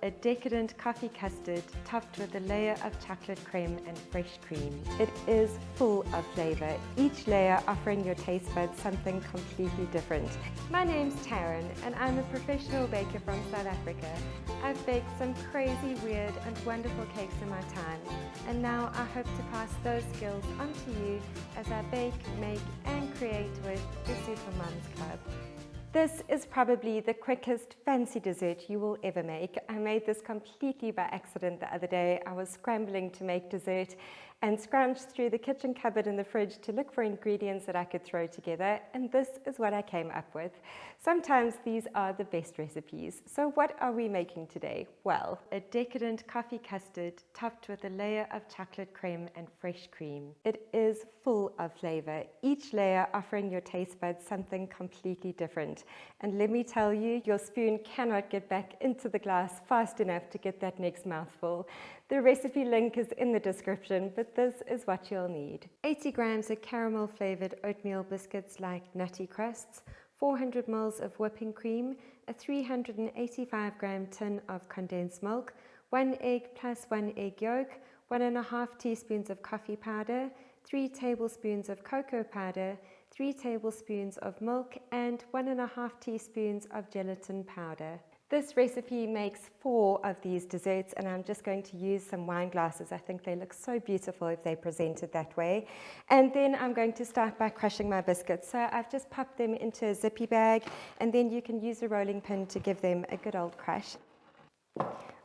a decadent coffee custard topped with a layer of chocolate crème and fresh cream. It is full of flavour, each layer offering your taste buds something completely different. My name's Taryn and I'm a professional baker from South Africa. I've baked some crazy, weird and wonderful cakes in my time, and now I hope to pass those skills on to you as I bake, make and create with the Super Mums Club. This is probably the quickest fancy dessert you will ever make. I made this completely by accident the other day. I was scrambling to make dessert and scrounged through the kitchen cupboard in the fridge to look for ingredients that I could throw together, and this is what I came up with. Sometimes these are the best recipes. So what are we making today? Well, a decadent coffee custard topped with a layer of chocolate crème and fresh cream. It is full of flavour, each layer offering your taste buds something completely different. And let me tell you, your spoon cannot get back into the glass fast enough to get that next mouthful. The recipe link is in the description, but this is what you'll need. 80 grams of caramel flavoured oatmeal biscuits like Nutty Crusts, 400 ml of whipping cream, a 385 gram tin of condensed milk, 1 egg plus 1 egg yolk, 1.5 teaspoons of coffee powder, 3 tablespoons of cocoa powder, 3 tablespoons of milk and 1.5 teaspoons of gelatin powder. This recipe makes 4 of these desserts, and I'm just going to use some wine glasses. I think they look so beautiful if they're presented that way. And then I'm going to start by crushing my biscuits. So I've just popped them into a zippy bag, and then you can use a rolling pin to give them a good old crush.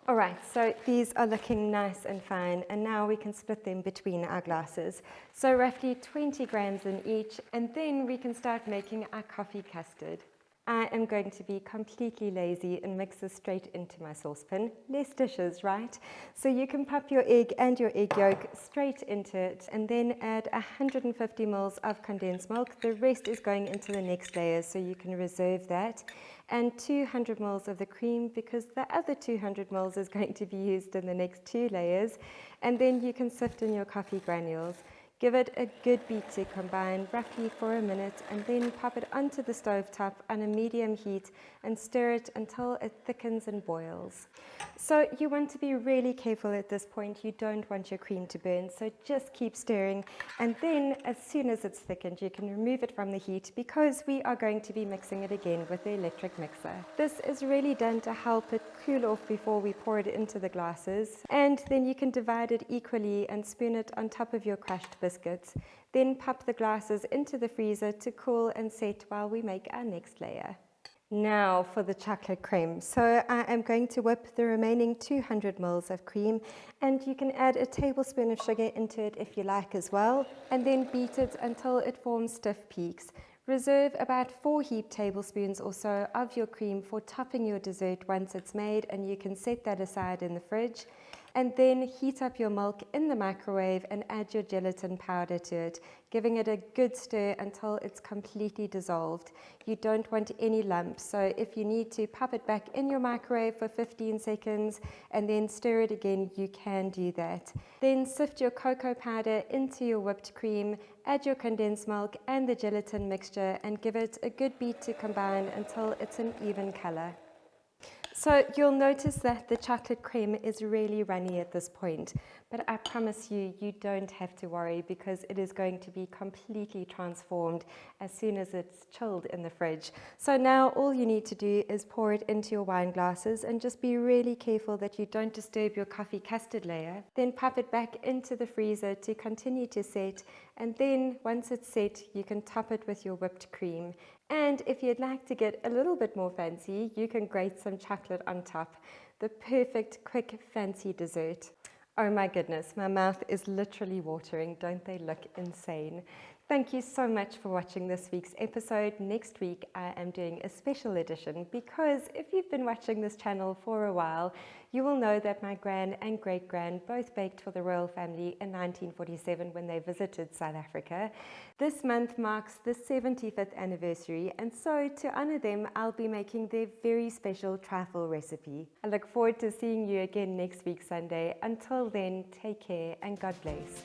All right, so these are looking nice and fine, and now we can split them between our glasses. So roughly 20 grams in each, and then we can start making our coffee custard. I am going to be completely lazy and mix this straight into my saucepan. Less dishes, right? So you can pop your egg and your egg yolk straight into it and then add 150 ml of condensed milk. The rest is going into the next layer, so you can reserve that. And 200 ml of the cream, because the other 200 ml is going to be used in the next 2 layers. And then you can sift in your coffee granules. Give it a good beat to combine, roughly for a minute, and then pop it onto the stovetop on a medium heat and stir it until it thickens and boils. So you want to be really careful at this point. You don't want your cream to burn, so just keep stirring. And then as soon as it's thickened, you can remove it from the heat because we are going to be mixing it again with the electric mixer. This is really done to help it cool off before we pour it into the glasses. And then you can divide it equally and spoon it on top of your crushed biscuits. Then pop the glasses into the freezer to cool and set while we make our next layer. Now for the chocolate crème. So I am going to whip the remaining 200 ml of cream, and you can add a tablespoon of sugar into it if you like as well, and then beat it until it forms stiff peaks. Reserve about 4 heaped tablespoons or so of your cream for topping your dessert once it's made, and you can set that aside in the fridge. And then heat up your milk in the microwave and add your gelatin powder to it, giving it a good stir until it's completely dissolved. You don't want any lumps, so if you need to pop it back in your microwave for 15 seconds and then stir it again, you can do that. Then sift your cocoa powder into your whipped cream, add your condensed milk and the gelatin mixture and give it a good beat to combine until it's an even color. So you'll notice that the chocolate crème is really runny at this point, but I promise you, you don't have to worry because it is going to be completely transformed as soon as it's chilled in the fridge. So now all you need to do is pour it into your wine glasses and just be really careful that you don't disturb your coffee custard layer. Then pop it back into the freezer to continue to set, and then once it's set, you can top it with your whipped cream. And if you'd like to get a little bit more fancy, you can grate some chocolate on top. The perfect, quick, fancy dessert. Oh my goodness, my mouth is literally watering. Don't they look insane? Thank you so much for watching this week's episode. Next week, I am doing a special edition because if you've been watching this channel for a while, you will know that my gran and great-gran both baked for the royal family in 1947 when they visited South Africa. This month marks the 75th anniversary, and so to honor them, I'll be making their very special trifle recipe. I look forward to seeing you again next week, Sunday. Until then, take care and God bless.